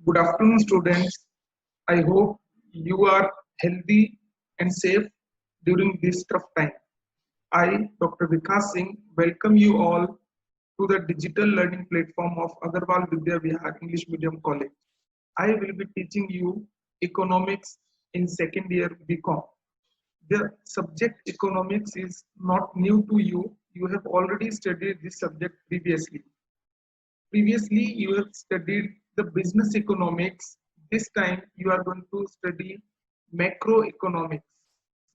Good afternoon, students. I hope you are healthy and safe during this tough time. I, Dr. Vikas Singh, welcome you all to the digital learning platform of Agarwal Vidya Vihar English Medium College. I will be teaching you economics in second year BCom. The subject economics is not new to you. You have already studied this subject previously. Previously, you have studied the business economics. This time, you are going to study macroeconomics.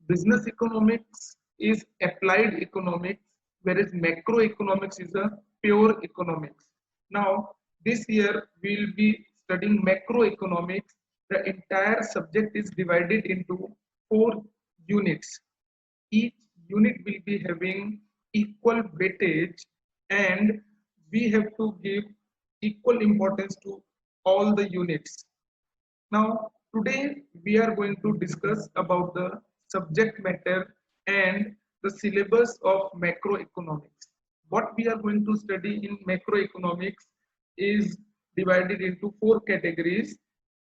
Business economics is applied economics, whereas macroeconomics is a pure economics. Now, this year, we will be studying macroeconomics. The entire subject is divided into 4 units. Each unit will be having equal weightage, and we have to give equal importance to all the units. Now, today we are going to discuss about the subject matter and the syllabus of macroeconomics. What we are going to study in macroeconomics is divided into 4 categories.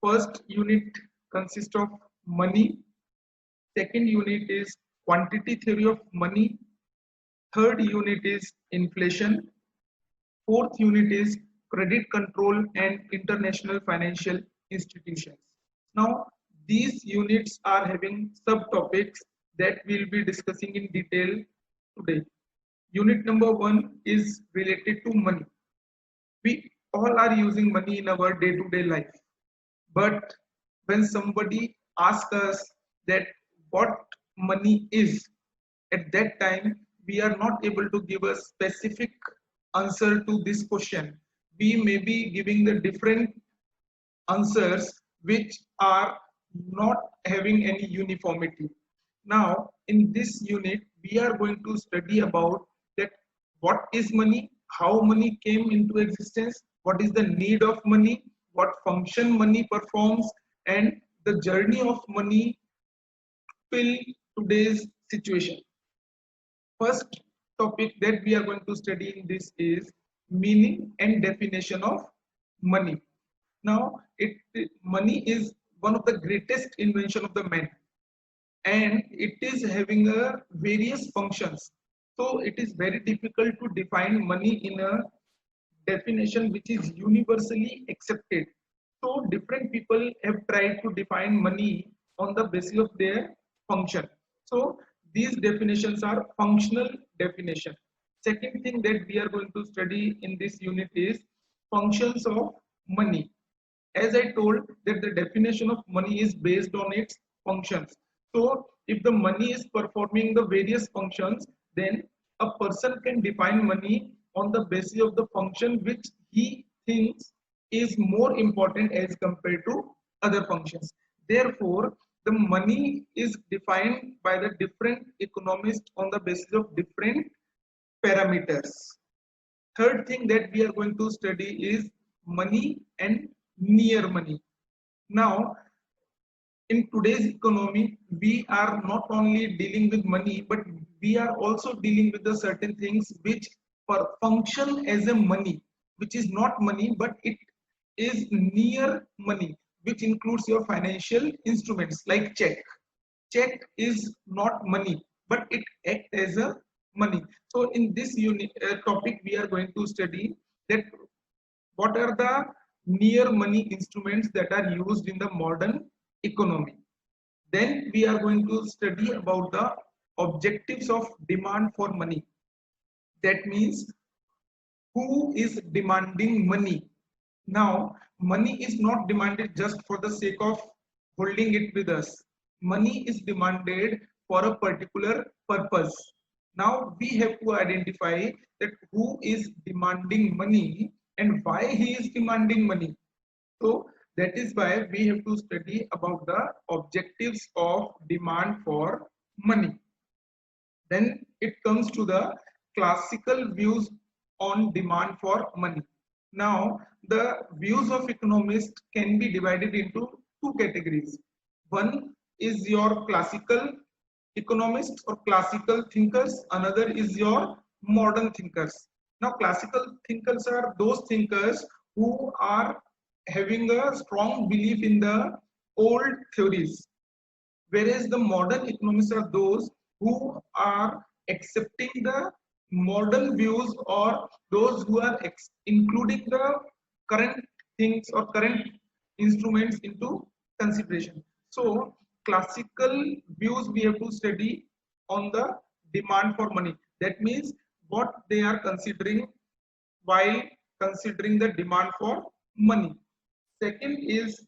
First unit consists of money. Second unit is quantity theory of money. Third unit is inflation. Fourth unit is credit control and international financial institutions. Now, these units are having subtopics that we'll be discussing in detail today. Unit number 1 is related to money. We all are using money in our day-to-day life. But when somebody asks us that what money is, at that time we are not able to give a specific answer to this question. We may be giving the different answers which are not having any uniformity. Now, in this unit, we are going to study about that what is money, how money came into existence, what is the need of money, what function money performs, and the journey of money till today's situation. First topic that we are going to study in this is meaning and definition of money. Now, money is one of the greatest invention of the man, and it is having a various functions. So it is very difficult to define money in a definition which is universally accepted. So different people have tried to define money on the basis of their function. So these definitions are functional definition. Second thing that we are going to study in this unit is functions of money. As I told that the definition of money is based on its functions. So if the money is performing the various functions, then a person can define money on the basis of the function which he thinks is more important as compared to other functions. Therefore, the money is defined by the different economists on the basis of different parameters. Third thing that we are going to study is money and near money. Now, in today's economy, we are not only dealing with money, but we are also dealing with the certain things which function as a money, which is not money, but it is near money, which includes your financial instruments like check. Check is not money, but it acts as a money. So in this unit topic, we are going to study that what are the near money instruments that are used in the modern economy. Then we are going to study about the objectives of demand for money. That means who is demanding money. Now, money is not demanded just for the sake of holding it with us. Money is demanded for a particular purpose. Now, we have to identify that who is demanding money and why he is demanding money. So, that is why we have to study about the objectives of demand for money. Then it comes to the classical views on demand for money. Now, the views of economists can be divided into 2 categories. One is your classical economists or classical thinkers, another is your modern thinkers. Now, classical thinkers are those thinkers who are having a strong belief in the old theories, whereas the modern economists are those who are accepting the modern views, or those who are including the current things or current instruments into consideration. So classical views we have to study on the demand for money. That means what they are considering while considering the demand for money. Second is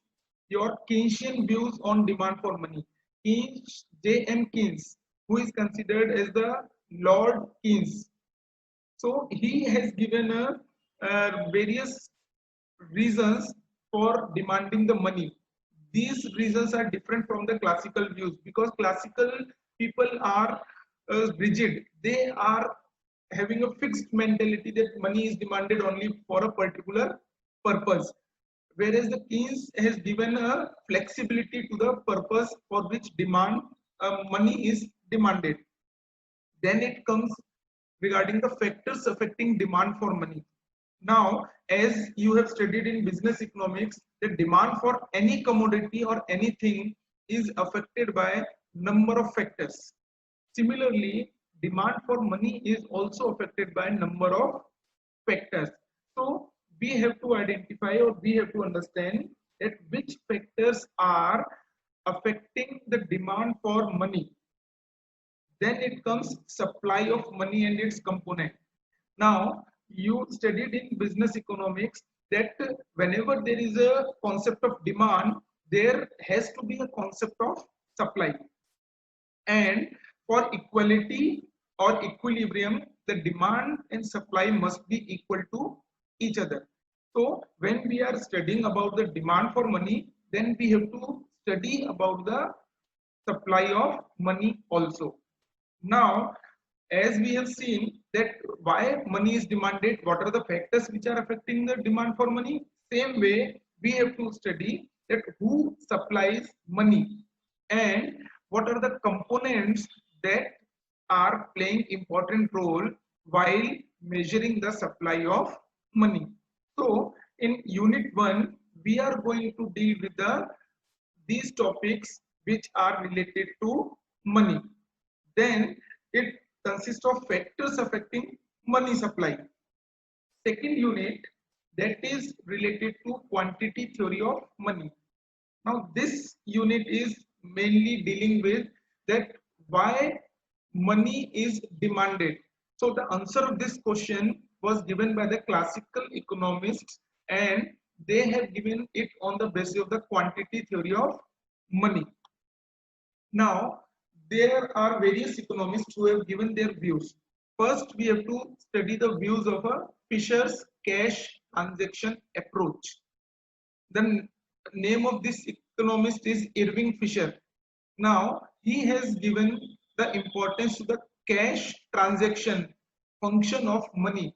your Keynesian views on demand for money. Keynes, J.M. Keynes, who is considered as the Lord Keynes. So he has given various reasons for demanding the money. These reasons are different from the classical views, because classical people are rigid. They are having a fixed mentality that money is demanded only for a particular purpose, whereas the Keynes has given a flexibility to the purpose for which money is demanded. Then it comes regarding the factors affecting demand for money. Now, as you have studied in business economics, the demand for any commodity or anything is affected by number of factors. Similarly, demand for money is also affected by number of factors. So we have to identify, or we have to understand, that which factors are affecting the demand for money. Then it comes supply of money and its component. Now, you studied in business economics that whenever there is a concept of demand, there has to be a concept of supply. And for equality or equilibrium, the demand and supply must be equal to each other. So when we are studying about the demand for money, then we have to study about the supply of money also. Now, as we have seen that why money is demanded, what are the factors which are affecting the demand for money, same way we have to study that who supplies money and what are the components that are playing important role while measuring the supply of money. So in unit 1 we are going to deal with these topics which are related to money. Then it consists of factors affecting money supply. Second unit, that is related to quantity theory of money. Now this unit is mainly dealing with that why money is demanded. So the answer of this question was given by the classical economists, and they have given it on the basis of the quantity theory of money. Now, there are various economists who have given their views. First, we have to study the views of a Fisher's cash transaction approach. The name of this economist is Irving Fisher. Now, he has given the importance to the cash transaction function of money.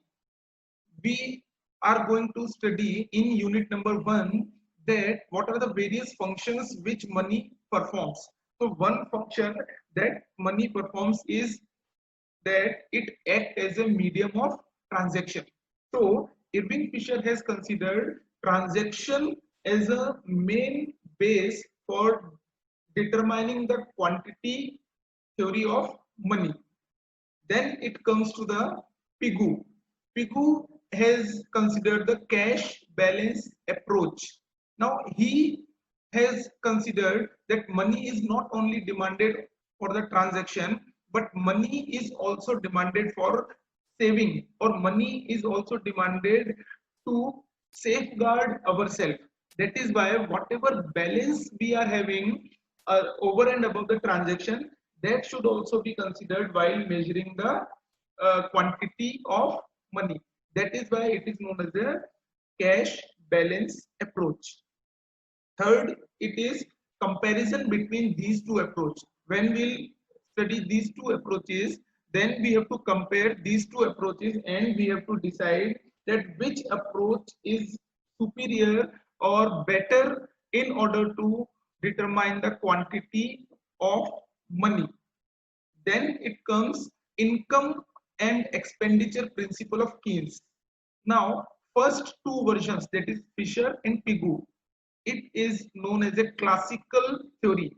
We are going to study in unit number 1 that what are the various functions which money performs. So one function that money performs is that it acts as a medium of transaction. So Irving Fisher has considered transaction as a main base for determining the quantity theory of money. Then it comes to the Pigou. Pigou has considered the cash balance approach. Now he has considered that money is not only demanded for the transaction, but money is also demanded for saving, or money is also demanded to safeguard ourselves. That is why whatever balance we are having over and above the transaction, that should also be considered while measuring the quantity of money. That is why it is known as the cash balance approach. Third, it is comparison between these two approaches. When we study these two approaches, then we have to compare these two approaches and we have to decide that which approach is superior or better in order to determine the quantity of money. Then it comes income and expenditure principle of Keynes. Now, first two versions, that is Fisher and Pigou, it is known as a classical theory,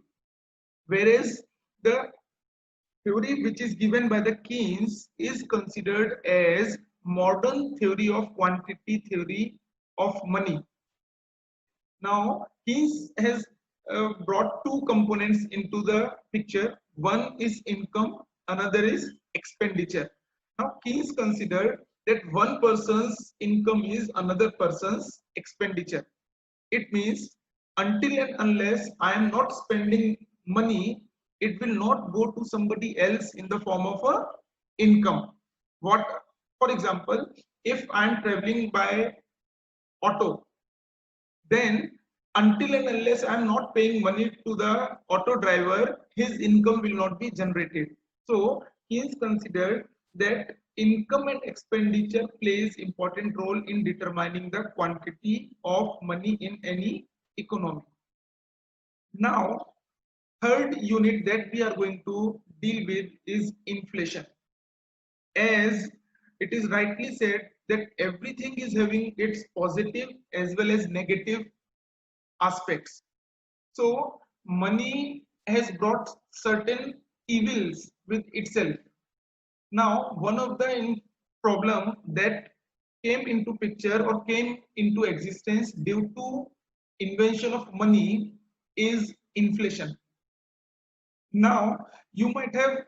whereas the theory which is given by the Keynes is considered as modern theory of quantity theory of money. Now, Keynes has brought two components into the picture. One is income, another is expenditure. Now, Keynes considered that one person's income is another person's expenditure. It means until and unless I am not spending money, it will not go to somebody else in the form of a income. What, for example, if I am traveling by auto, then until and unless I am not paying money to the auto driver, his income will not be generated. So he is considered that income and expenditure plays important role in determining the quantity of money in any economy. Now, third unit that we are going to deal with is inflation. As it is rightly said that everything is having its positive as well as negative aspects. So money has brought certain evils with itself. Now, one of the problem that came into picture or came into existence due to invention of money is inflation. Now, you might have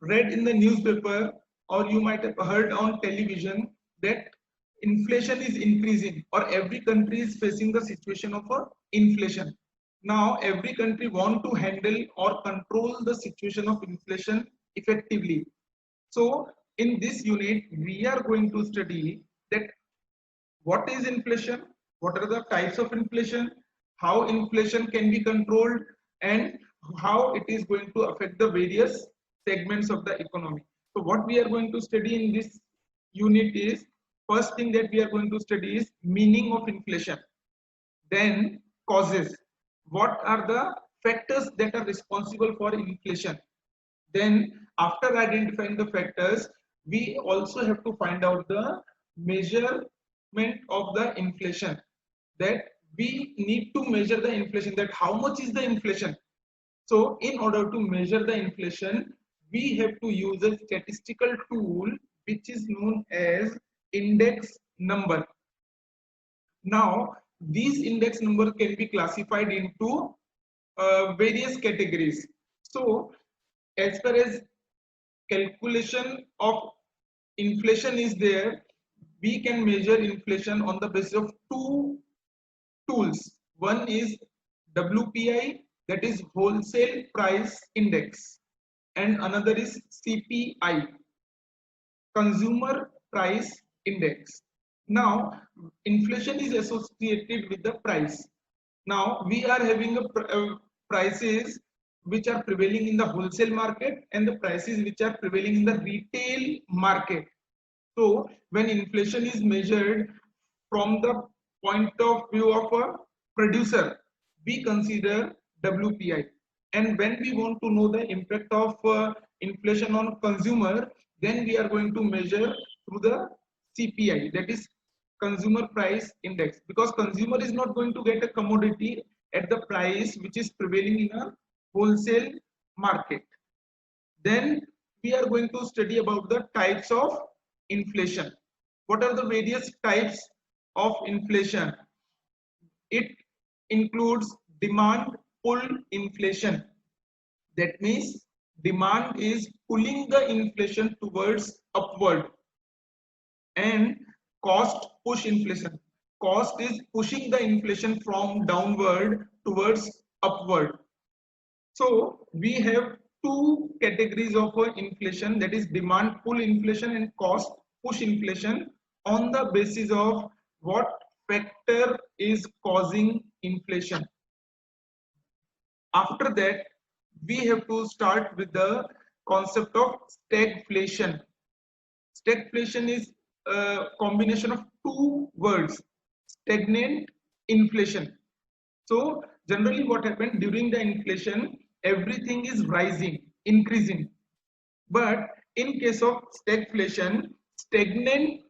read in the newspaper or you might have heard on television that inflation is increasing or every country is facing the situation of a inflation. Now every country want to handle or control the situation of inflation effectively. So in this unit we are going to study that what is inflation, what are the types of inflation, how inflation can be controlled, and how it is going to affect the various segments of the economy. So what we are going to study in this unit is, first thing that we are going to study is meaning of inflation, then causes, what are the factors that are responsible for inflation. Then after identifying the factors, we also have to find out the measurement of the inflation, that we need to measure the inflation, that how much is the inflation. So in order to measure the inflation, we have to use a statistical tool which is known as index number. Now these index number can be classified into various categories. So as far as calculation of inflation is there, we can measure inflation on the basis of two tools. One is WPI, that is wholesale price index, and another is CPI, consumer price index. Now inflation is associated with the price. Now we are having prices which are prevailing in the wholesale market and the prices which are prevailing in the retail market. So when inflation is measured from the point of view of a producer, we consider WPI. And when we want to know the impact of inflation on consumer, then we are going to measure through the CPI, that is consumer price index, because consumer is not going to get a commodity at the price which is prevailing in a wholesale market. Then we are going to study about the types of inflation. What are the various types of inflation? It includes demand pull inflation. That means demand is pulling the inflation towards upward, and cost push inflation. Cost is pushing the inflation from downward towards upward. So we have two categories of inflation, that is demand pull inflation and cost push inflation, on the basis of what factor is causing inflation. After that, we have to start with the concept of stagflation. Stagflation is a combination of two words, stagnant, inflation. So generally what happened during the inflation, everything is rising, increasing. But in case of stagflation, stagnant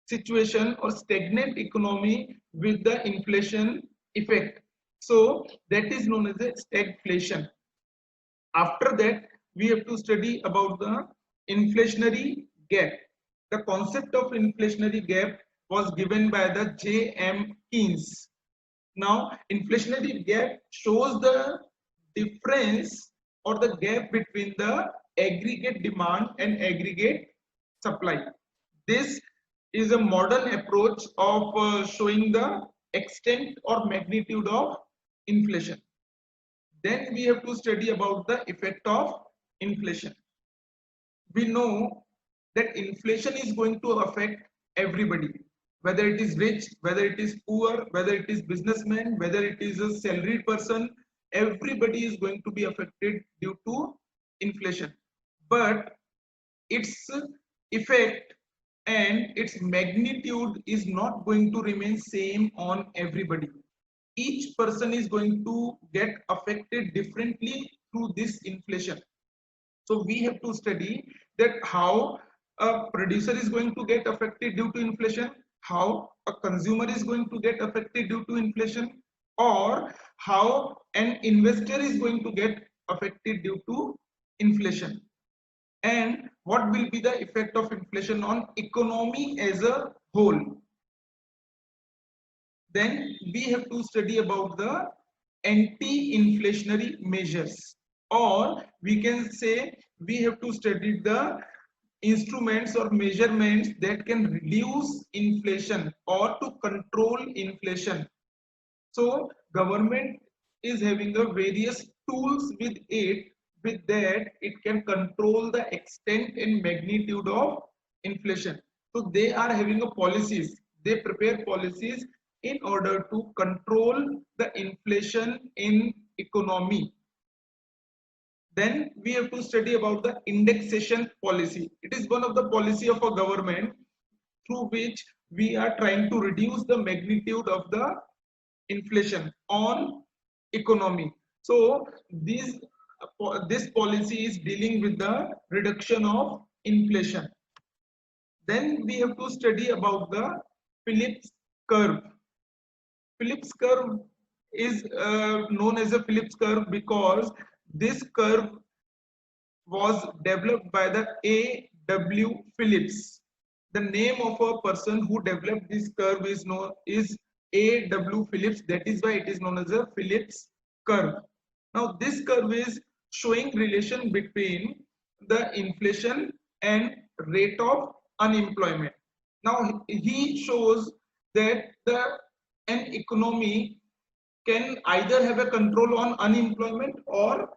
situation or stagnant economy with the inflation effect. So that is known as a stagflation. After that, we have to study about the inflationary gap. The concept of inflationary gap was given by the J.M. Keynes. Now, inflationary gap shows the difference or the gap between the aggregate demand and aggregate supply. This is a modern approach of showing the extent or magnitude of inflation. Then we have to study about the effect of inflation. We know that inflation is going to affect everybody, whether it is rich, whether it is poor, whether it is businessman, whether it is a salaried person. Everybody is going to be affected due to inflation, but its effect and its magnitude is not going to remain same on everybody. Each person is going to get affected differently through this inflation. So we have to study that how a producer is going to get affected due to inflation, how a consumer is going to get affected due to inflation, or how an investor is going to get affected due to inflation, and what will be the effect of inflation on economy as a whole. Then we have to study about the anti-inflationary measures, or we can say we have to study the instruments or measurements that can reduce inflation or to control inflation. So government is having a various tools with it. With that, it can control the extent and magnitude of inflation. So they are having a policies. They prepare policies in order to control the inflation in economy. Then we have to study about the indexation policy. It is one of the policy of a government through which we are trying to reduce the magnitude of the inflation on economy. So this policy is dealing with the reduction of inflation. Then we have to study about the Phillips curve. Phillips curve is known as a Phillips curve because this curve was developed by the A.W. Phillips. The name of a person who developed this curve is A.W. Phillips. That is why it is known as a Phillips curve. Now this curve is showing relation between the inflation and rate of unemployment. Now he shows that an economy can either have a control on unemployment or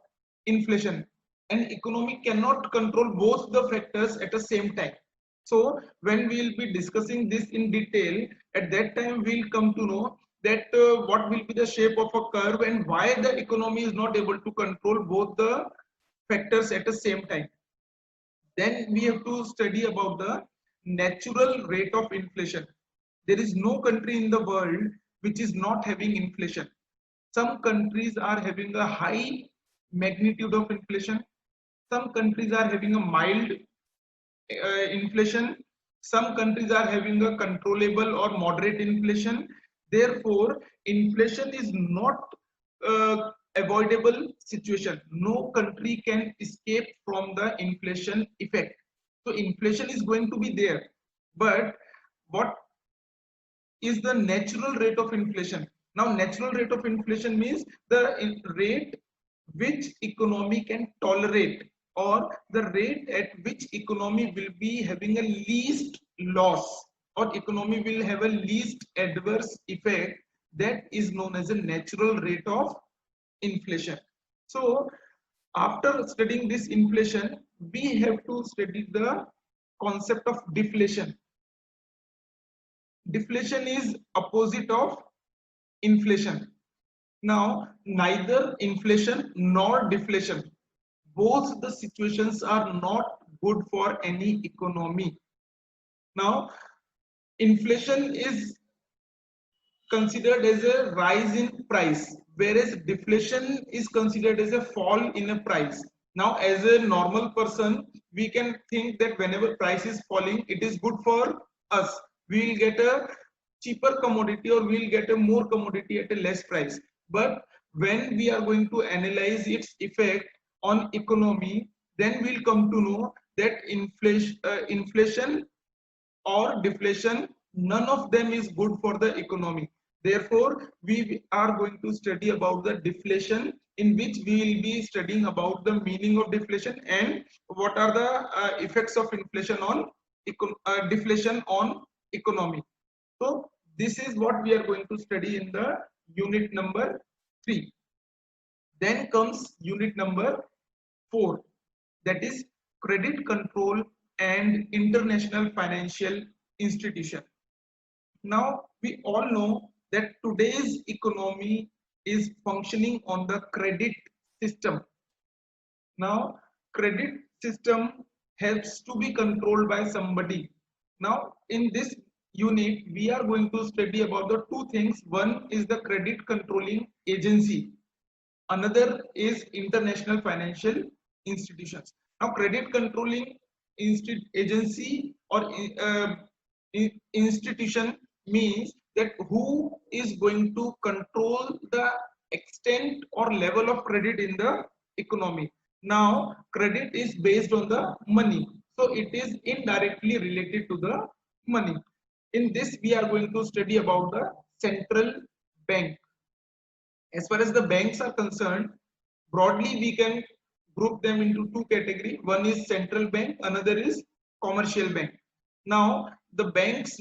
inflation. An economy cannot control both the factors at the same time. So when we will be discussing this in detail, at that time we will come to know that what will be the shape of a curve and why the economy is not able to control both the factors at the same time. Then we have to study about the natural rate of inflation. There is no country in the world which is not having inflation. Some countries are having a high magnitude of inflation. Some countries are having a mild inflation. Some countries are having a controllable or moderate inflation. Therefore, inflation is not avoidable situation. No country can escape from the inflation effect. So inflation is going to be there. But what is the natural rate of inflation? Now, natural rate of inflation means the rate which economy can tolerate, or the rate at which economy will be having a least loss, or economy will have a least adverse effect. That is known as a natural rate of inflation. So after studying this inflation, we have to study the concept of deflation. Deflation is opposite of inflation. Now, neither inflation nor deflation, both the situations are not good for any economy. Now, inflation is considered as a rise in price, whereas deflation is considered as a fall in a price. Now, as a normal person, we can think that whenever price is falling, it is good for us. we will get a cheaper commodity or we will get a more commodity at a less price. But when we are going to analyze its effect on economy, then we'll come to know that inflation or deflation, none of them is good for the economy. Therefore, we are going to study about the deflation, in which we will be studying about the meaning of deflation and what are the effects of inflation on deflation on economy. So this is what we are going to study in the unit number 3. Then comes unit number 4, that is credit control and international financial institution. Now we all know that today's economy is functioning on the credit system. Now credit system helps to be controlled by somebody. Now in this unit we are going to study about the two things. One is the credit controlling agency, another is international financial institutions. Now credit controlling agency or institution means that who is going to control the extent or level of credit in the economy. Now credit is based on the money, so it is indirectly related to the money. In this we are going to study about the central bank. As far as the banks are concerned, broadly we can group them into two categories. One is central bank, another is commercial bank. Now the banks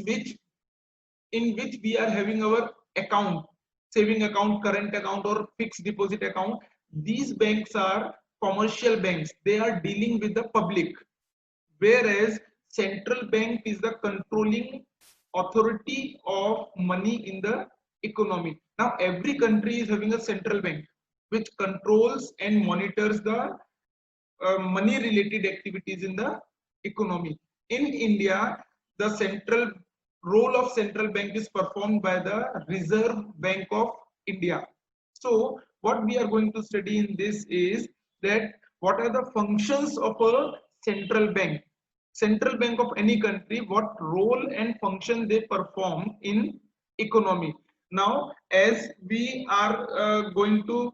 in which we are having our account, saving account, current account or fixed deposit account, these banks are commercial banks. They are dealing with the public, whereas central bank is the controlling authority of money in the economy. Now every country is having a central bank which controls and monitors the money related activities in the economy. In India, the role of central bank is performed by the Reserve Bank of India. So what we are going to study in this is that what are the functions of a central bank. Central bank of any country, what role and function they perform in economy. Now as we are going to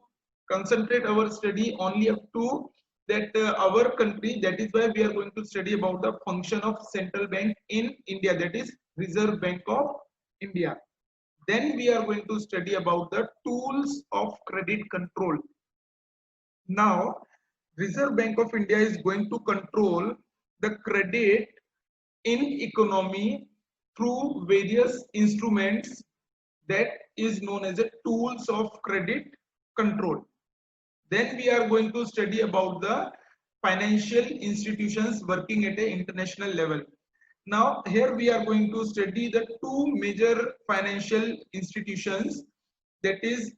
concentrate our study only up to that our country, that is why we are going to study about the function of central bank in India, that is Reserve Bank of India. Then we are going to study about the tools of credit control. Now Reserve Bank of India is going to control the credit in economy through various instruments that is known as the tools of credit control. Then we are going to study about the financial institutions working at an international level. Now here we are going to study the two major financial institutions, that is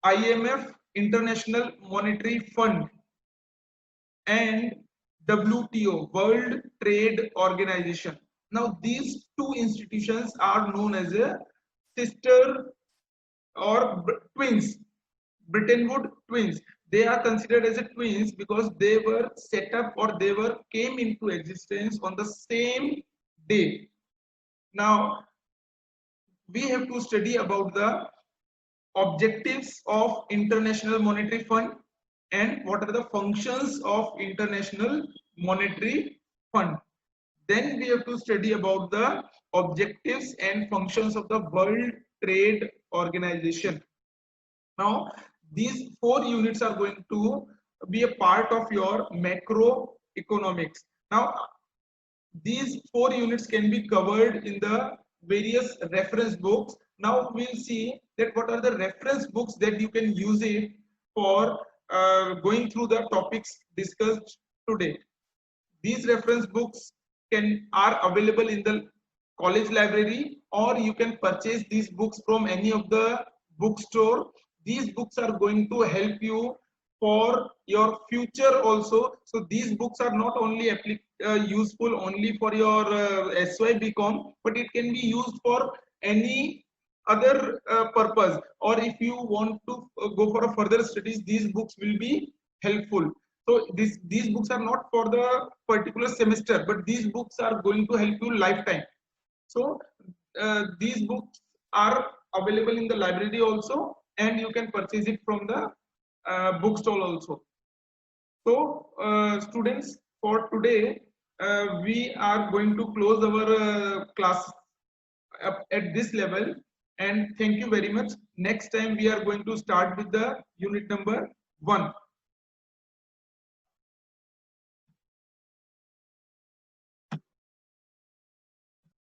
IMF, International Monetary Fund, and WTO, World Trade Organization. Now these two institutions are known as a sister or twins, Bretton Woods twins. They are considered as a twins because they were set up or came into existence on the same day. Now we have to study about the objectives of International Monetary Fund and what are the functions of International Monetary Fund. Then we have to study about the objectives and functions of the World Trade Organization. Now these four units are going to be a part of your macroeconomics. Now these four units can be covered in the various reference books. Now we'll see that what are the reference books that you can use it for going through the topics discussed today. These reference books are available in the college library, or you can purchase these books from any of the bookstore. These books are going to help you for your future also. So these books are not only useful only for your SY BCom, but it can be used for any other purpose, or if you want to go for a further studies, these books will be helpful. So these books are not for the particular semester, but these books are going to help you lifetime. So these books are available in the library also, and you can purchase it from the bookstall also. So students, for today we are going to close our class up at this level, and thank you very much. Next time we are going to start with the unit number 1.